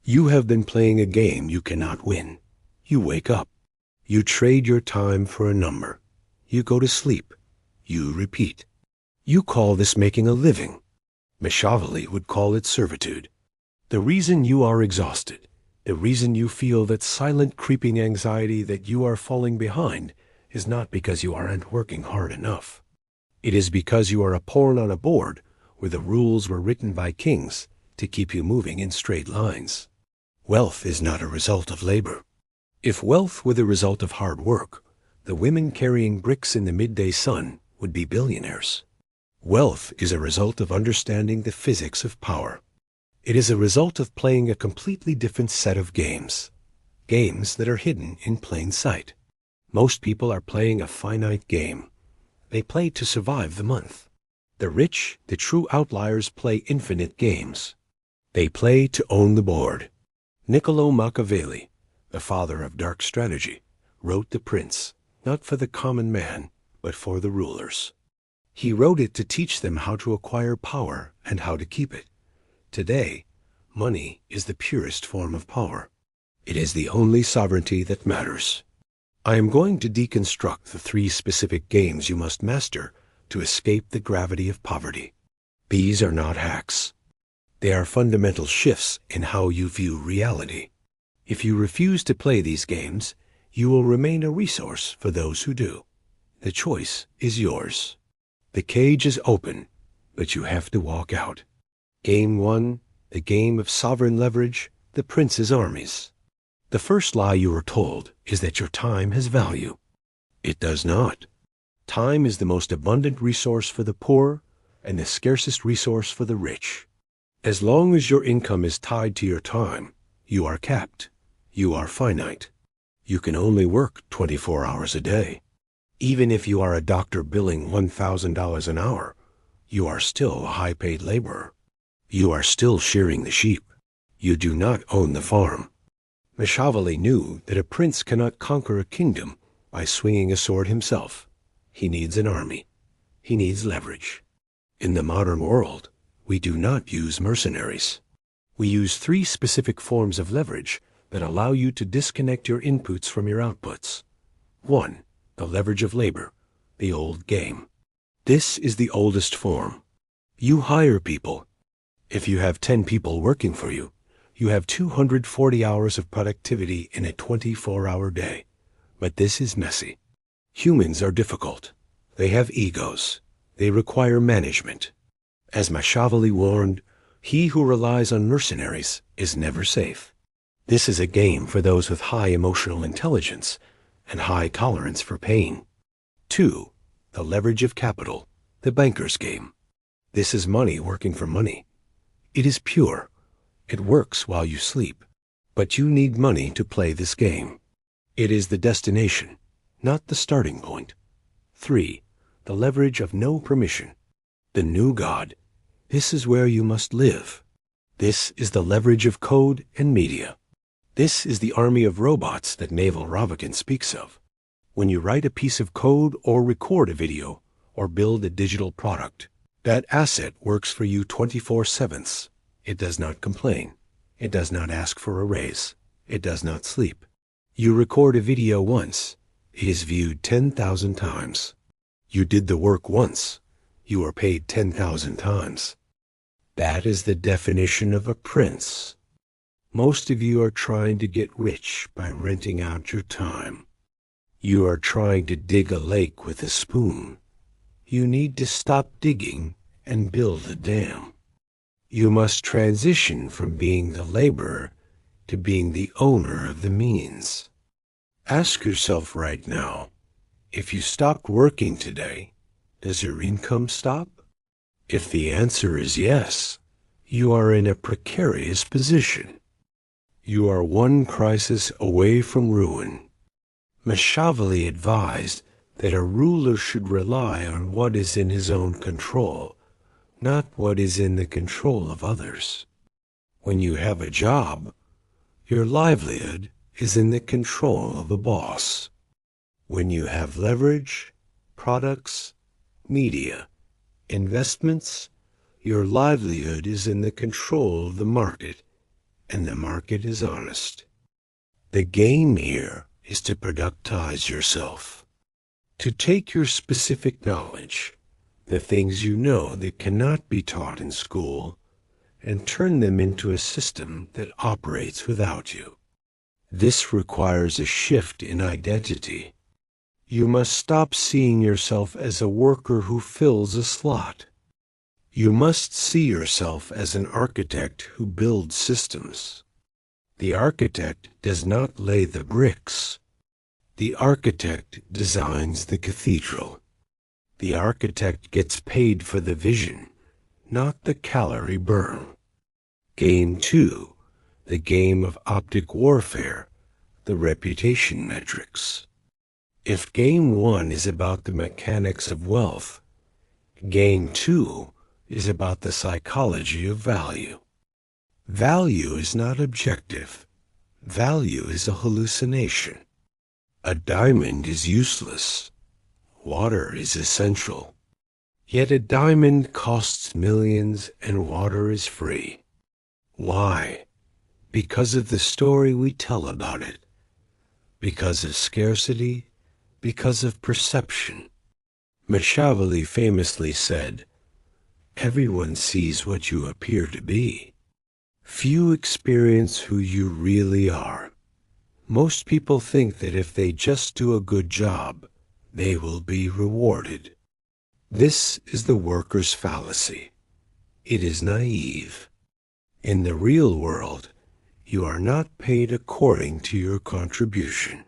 You have been playing a game you cannot win. You wake up. You trade your time for a number. You go to sleep. You repeat. You call this making a living. Machiavelli would call it servitude. The reason you are exhausted, the reason you feel that silent creeping anxiety that you are falling behind, is not because you aren't working hard enough. It is because you are a pawn on a board where the rules were written by kings to keep you moving in straight lines. Wealth is not a result of labor. If wealth were the result of hard work, the women carrying bricks in the midday sun would be billionaires. Wealth is a result of understanding the physics of power. It is a result of playing a completely different set of games. Games that are hidden in plain sight. Most people are playing a finite game. They play to survive the month. The rich, the true outliers, play infinite games. They play to own the board. Niccolò Machiavelli, the father of dark strategy, wrote The Prince, not for the common man, but for the rulers. He wrote it to teach them how to acquire power and how to keep it. Today, money is the purest form of power. It is the only sovereignty that matters. I am going to deconstruct the 3 specific games you must master to escape the gravity of poverty. These are not hacks. They are fundamental shifts in how you view reality. If you refuse to play these games, you will remain a resource for those who do. The choice is yours. The cage is open, but you have to walk out. Game 1, the game of sovereign leverage, the prince's armies. The first lie you are told is that your time has value. It does not. Time is the most abundant resource for the poor and the scarcest resource for the rich. As long as your income is tied to your time, you are capped. You are finite. You can only work 24 hours a day. Even if you are a doctor billing $1,000 an hour, you are still a high-paid laborer. You are still shearing the sheep. You do not own the farm. Machiavelli knew that a prince cannot conquer a kingdom by swinging a sword himself. He needs an army. He needs leverage. In the modern world, we do not use mercenaries. We use 3 specific forms of leverage that allow you to disconnect your inputs from your outputs. 1. The leverage of labor, the old game. This is the oldest form. You hire people. If you have 10 people working for you, you have 240 hours of productivity in a 24-hour day. But this is messy. Humans are difficult. They have egos. They require management. As Machiavelli warned, he who relies on mercenaries is never safe. This is a game for those with high emotional intelligence and high tolerance for pain. 2. The leverage of capital, the banker's game. This is money working for money. It is pure. It works while you sleep. But you need money to play this game. It is the destination, not the starting point. 3. The leverage of no permission. The new God. This is where you must live. This is the leverage of code and media. This is the army of robots that Naval Ravikant speaks of. When you write a piece of code or record a video or build a digital product, that asset works for you 24/7. It does not complain. It does not ask for a raise. It does not sleep. You record a video once. It is viewed 10,000 times. You did the work once. You are paid 10,000 times. That is the definition of a prince. Most of you are trying to get rich by renting out your time. You are trying to dig a lake with a spoon. You need to stop digging and build a dam. You must transition from being the laborer to being the owner of the means. Ask yourself right now, if you stopped working today, does your income stop? If the answer is yes, you are in a precarious position. You are one crisis away from ruin. Machiavelli advised that a ruler should rely on what is in his own control, not what is in the control of others. When you have a job, your livelihood is in the control of the boss. When you have leverage, products, media, investments, your livelihood is in the control of the market and the market is honest. The game here is to productize yourself, to take your specific knowledge, the things you know that cannot be taught in school, and turn them into a system that operates without you. This requires a shift in identity. You must stop seeing yourself as a worker who fills a slot. You must see yourself as an architect who builds systems. The architect does not lay the bricks. The architect designs the cathedral. The architect gets paid for the vision, not the calorie burn. Game 2, the game of optic warfare, the reputation metrics. If Game 1 is about the mechanics of wealth, Game 2 is about the psychology of value. Value is not objective. Value is a hallucination. A diamond is useless. Water is essential. Yet a diamond costs millions and water is free. Why? Because of the story we tell about it. Because of scarcity. Because of perception. Machiavelli famously said, "Everyone sees what you appear to be. Few experience who you really are. Most people think that if they just do a good job, they will be rewarded." This is the worker's fallacy. It is naive. In the real world, you are not paid according to your contribution.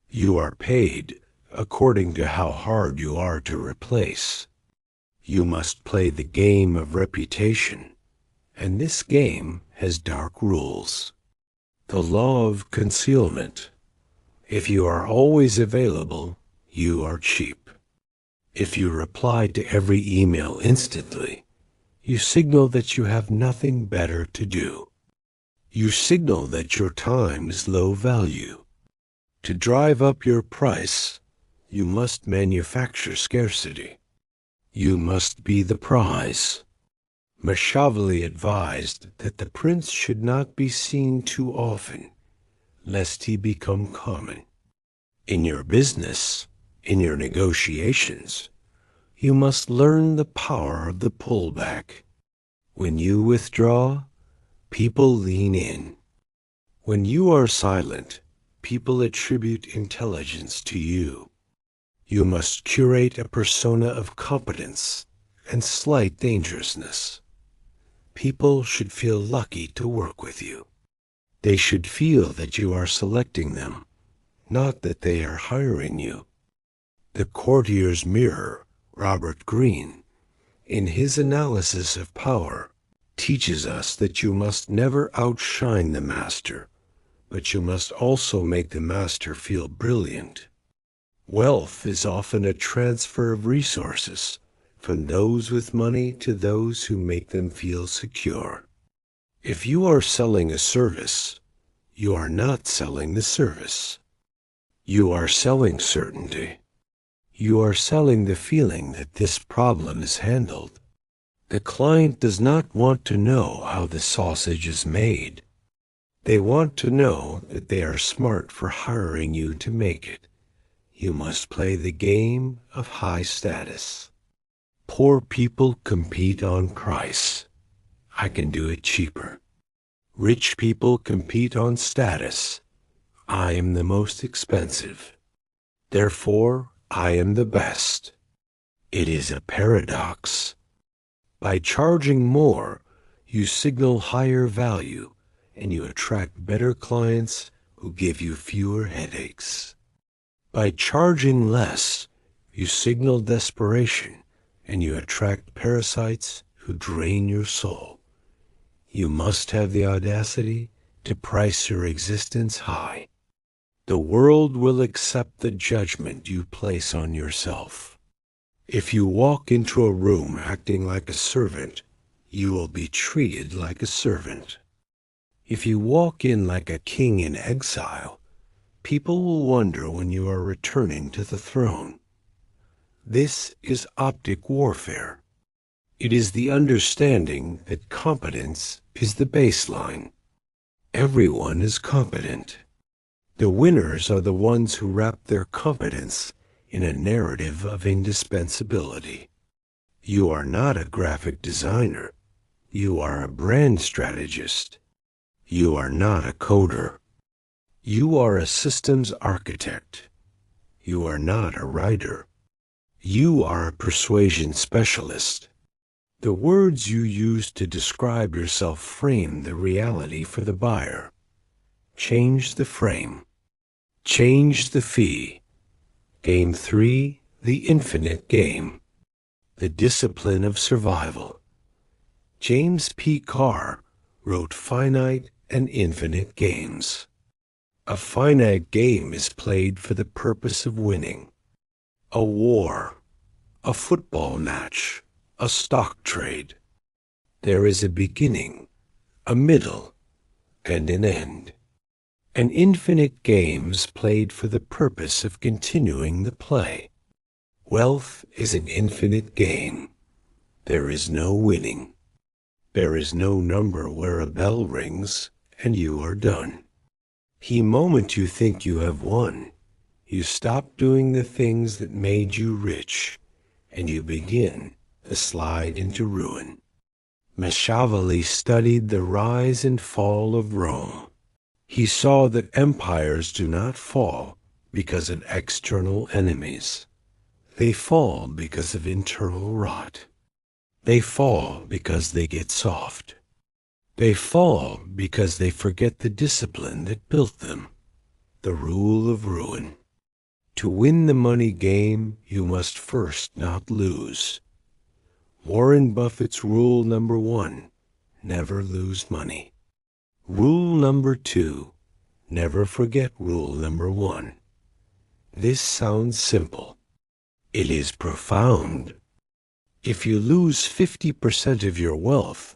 You are paid according to how hard you are to replace. You must play the game of reputation, and this game has dark rules. The law of concealment. If you are always available, you are cheap. If you reply to every email instantly, you signal that you have nothing better to do. You signal that your time is low value. To drive up your price, you must manufacture scarcity. You must be the prize. Machiavelli advised that the prince should not be seen too often, lest he become common. In your business, in your negotiations, you must learn the power of the pullback. When you withdraw, people lean in. When you are silent, people attribute intelligence to you. You must curate a persona of competence and slight dangerousness. People should feel lucky to work with you. They should feel that you are selecting them, not that they are hiring you. The Courtier's Mirror, Robert Greene, in his analysis of power, teaches us that you must never outshine the master, but you must also make the master feel brilliant. Wealth is often a transfer of resources from those with money to those who make them feel secure. If you are selling a service, you are not selling the service. You are selling certainty. You are selling the feeling that this problem is handled. The client does not want to know how the sausage is made. They want to know that they are smart for hiring you to make it. You must play the game of high status. Poor people compete on price. I can do it cheaper. Rich people compete on status. I am the most expensive. Therefore, I am the best. It is a paradox. By charging more, you signal higher value, and you attract better clients who give you fewer headaches. By charging less, you signal desperation, and you attract parasites who drain your soul. You must have the audacity to price your existence high. The world will accept the judgment you place on yourself. If you walk into a room acting like a servant, you will be treated like a servant. If you walk in like a king in exile, people will wonder when you are returning to the throne. This is optic warfare. It is the understanding that competence is the baseline. Everyone is competent. The winners are the ones who wrap their competence in a narrative of indispensability. You are not a graphic designer. You are a brand strategist. You are not a coder. You are a systems architect. You are not a writer. You are a persuasion specialist. The words you use to describe yourself frame the reality for the buyer. Change the frame. Change the fee. Game 3, the infinite game. The discipline of survival. James P. Carr wrote Finite and Infinite Games. A finite game is played for the purpose of winning. A war, a football match, a stock trade. There is a beginning, a middle, and an end. An infinite game is played for the purpose of continuing the play. Wealth is an infinite game. There is no winning. There is no number where a bell rings and you are done. The moment you think you have won, you stop doing the things that made you rich, and you begin to slide into ruin. Machiavelli studied the rise and fall of Rome. He saw that empires do not fall because of external enemies. They fall because of internal rot. They fall because they get soft. They fall because they forget the discipline that built them, the rule of ruin. To win the money game, you must first not lose. Warren Buffett's rule number 1, never lose money. Rule number 2, never forget rule number 1. This sounds simple. It is profound. If you lose 50% of your wealth,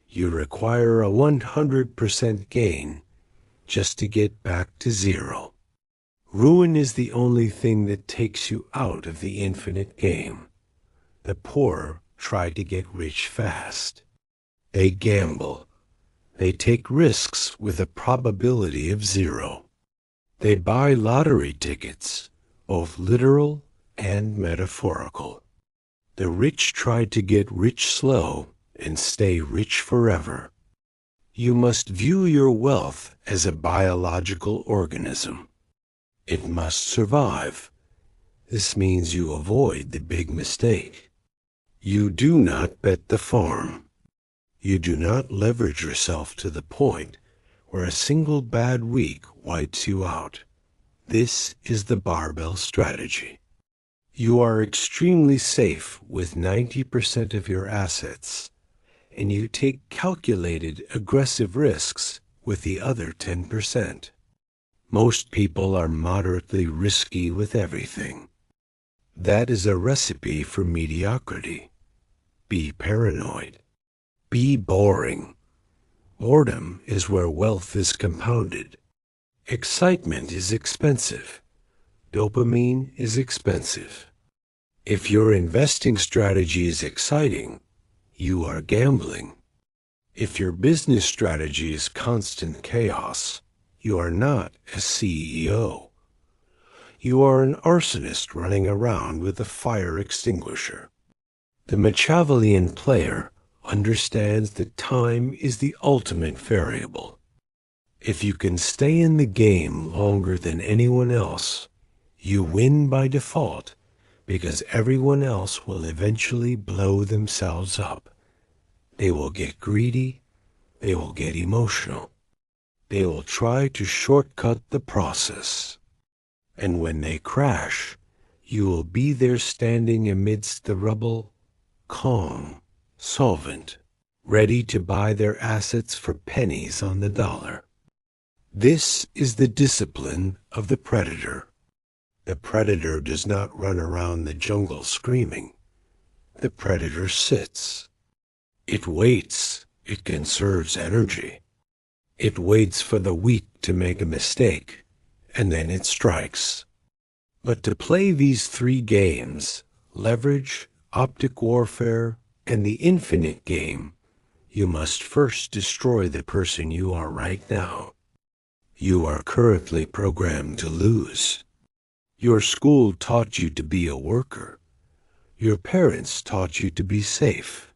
you require a 100% gain just to get back to zero. Ruin is the only thing that takes you out of the infinite game. The poor try to get rich fast. They gamble. They take risks with a probability of 0. They buy lottery tickets, both literal and metaphorical. The rich try to get rich slow and stay rich forever. You must view your wealth as a biological organism. It must survive. This means you avoid the big mistake. You do not bet the farm. You do not leverage yourself to the point where a single bad week wipes you out. This is the barbell strategy. You are extremely safe with 90% of your assets, and you take calculated, aggressive risks with the other 10%. Most people are moderately risky with everything. That is a recipe for mediocrity. Be paranoid. Be boring. Boredom is where wealth is compounded. Excitement is expensive. Dopamine is expensive. If your investing strategy is exciting, you are gambling. If your business strategy is constant chaos, you are not a CEO. You are an arsonist running around with a fire extinguisher. The Machiavellian player understands that time is the ultimate variable. If you can stay in the game longer than anyone else, you win by default because everyone else will eventually blow themselves up. They will get greedy. They will get emotional. They will try to shortcut the process. And when they crash, you will be there standing amidst the rubble, calm, solvent, ready to buy their assets for pennies on the dollar. This is the discipline of the predator. The predator does not run around the jungle screaming. The predator sits. It waits. It conserves energy. It waits for the weak to make a mistake, and then it strikes. But to play these 3 games, leverage, optic warfare, and the infinite game, You must first destroy the person you are right now. You are currently programmed to lose. Your school taught you to be a worker. Your parents taught you to be safe.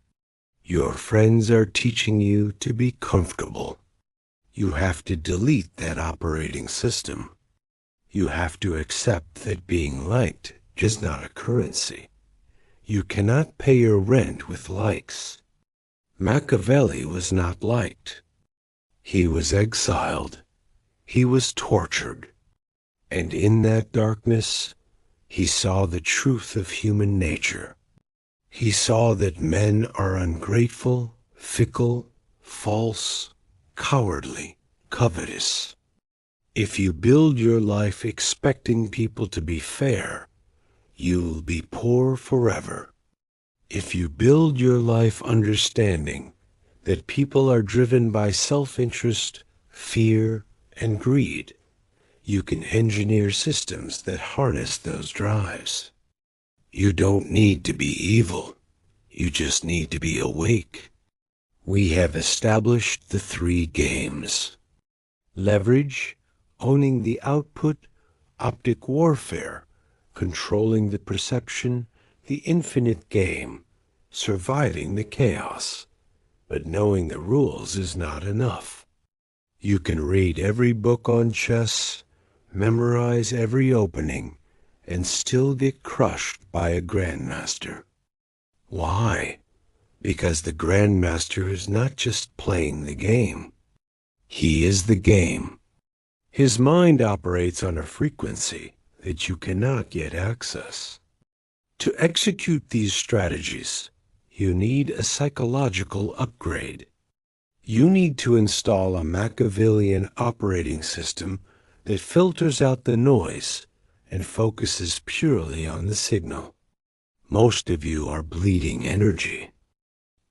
Your friends are teaching you to be comfortable. You have to delete that operating system. You have to accept that being liked is not a currency. You cannot pay your rent with likes. Machiavelli was not liked. He was exiled. He was tortured. And in that darkness, he saw the truth of human nature. He saw that men are ungrateful, fickle, false, cowardly, covetous. If you build your life expecting people to be fair, you will be poor forever. If you build your life understanding that people are driven by self-interest, fear, and greed, you can engineer systems that harness those drives. You don't need to be evil. You just need to be awake. We have established the 3 games. Leverage, owning the output, optic warfare, controlling the perception, the infinite game, surviving the chaos. But knowing the rules is not enough. You can read every book on chess, memorize every opening, and still get crushed by a grandmaster. Why? Because the grandmaster is not just playing the game. He is the game. His mind operates on a frequency that you cannot yet access. To execute these strategies, you need a psychological upgrade. You need to install a Machiavellian operating system that filters out the noise and focuses purely on the signal. Most of you are bleeding energy.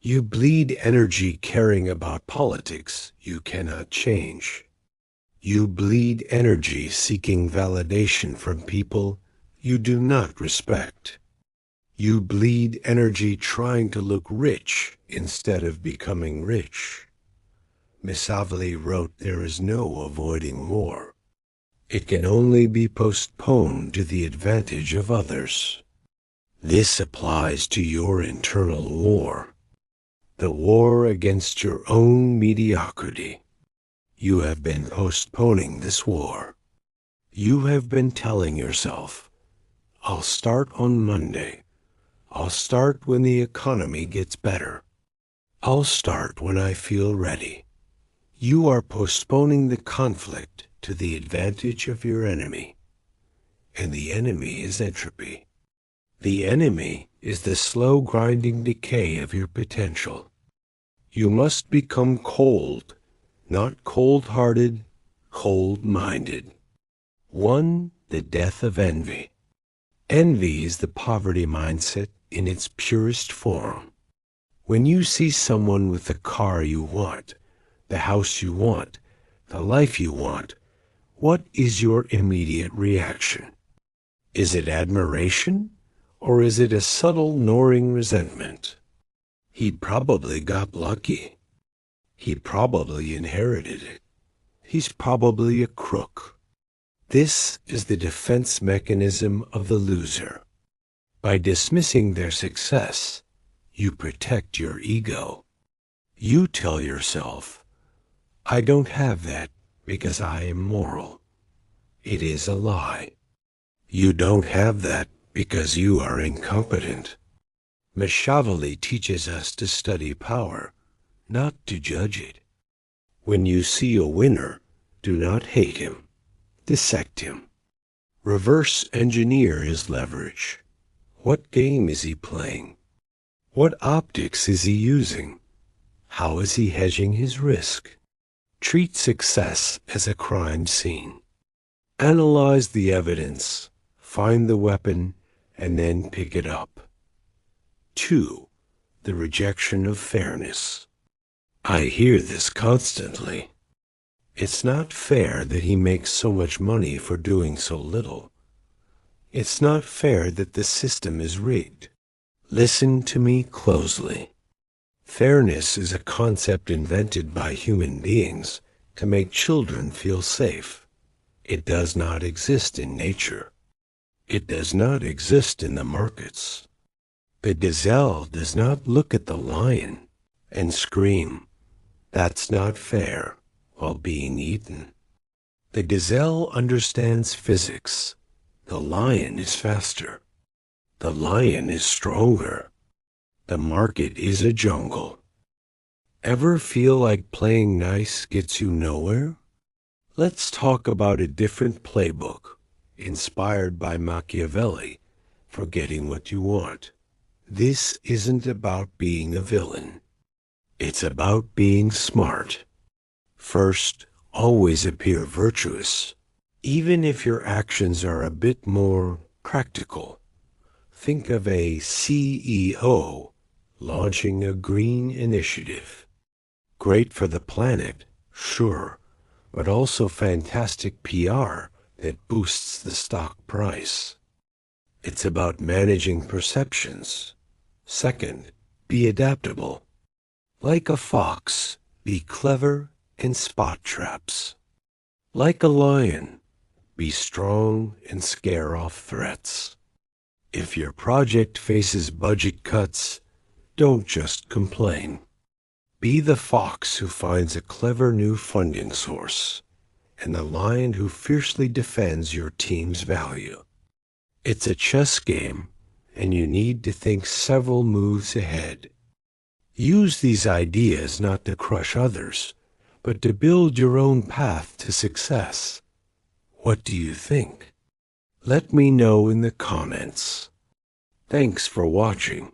You bleed energy caring about politics you cannot change. You bleed energy seeking validation from people you do not respect. You bleed energy trying to look rich instead of becoming rich. Machiavelli wrote, "There is no avoiding war. It can only be postponed to the advantage of others." This applies to your internal war, the war against your own mediocrity. You have been postponing this war. You have been telling yourself, "I'll start on Monday. I'll start when the economy gets better. I'll start when I feel ready." You are postponing the conflict to the advantage of your enemy. And the enemy is entropy. The enemy is the slow grinding decay of your potential. You must become cold, not cold-hearted, cold-minded. 1. The death of envy. Envy is the poverty mindset in its purest form. When you see someone with the car you want, the house you want, the life you want, what is your immediate reaction? Is it admiration, or is it a subtle gnawing resentment? He probably got lucky. He probably inherited it. He's probably a crook. This is the defense mechanism of the loser. By dismissing their success, you protect your ego. You tell yourself, "I don't have that because I am moral." It is a lie. You don't have that because you are incompetent. Machiavelli teaches us to study power, not to judge it. When you see a winner, do not hate him. Dissect him. Reverse engineer his leverage. What game is he playing? What optics is he using? How is he hedging his risk? Treat success as a crime scene. Analyze the evidence, find the weapon, and then pick it up. 2. The rejection of fairness. I hear this constantly. It's not fair that he makes so much money for doing so little. It's not fair that the system is rigged. Listen to me closely. Fairness is a concept invented by human beings to make children feel safe. It does not exist in nature. It does not exist in the markets. The gazelle does not look at the lion and scream, "That's not fair," while being eaten. The gazelle understands physics. The lion is faster. The lion is stronger. The market is a jungle. Ever feel like playing nice gets you nowhere? Let's talk about a different playbook, inspired by Machiavelli, for getting what you want. This isn't about being a villain. It's about being smart. First, always appear virtuous, even if your actions are a bit more practical. Think of a CEO launching a green initiative. Great for the planet, sure, but also fantastic PR that boosts the stock price. It's about managing perceptions. Second, be adaptable. Like a fox, be clever and spot traps. Like a lion, be strong and scare off threats. If your project faces budget cuts, don't just complain. Be the fox who finds a clever new funding source, and the lion who fiercely defends your team's value. It's a chess game, and you need to think several moves ahead. Use these ideas not to crush others, but to build your own path to success. What do you think? Let me know in the comments. Thanks for watching.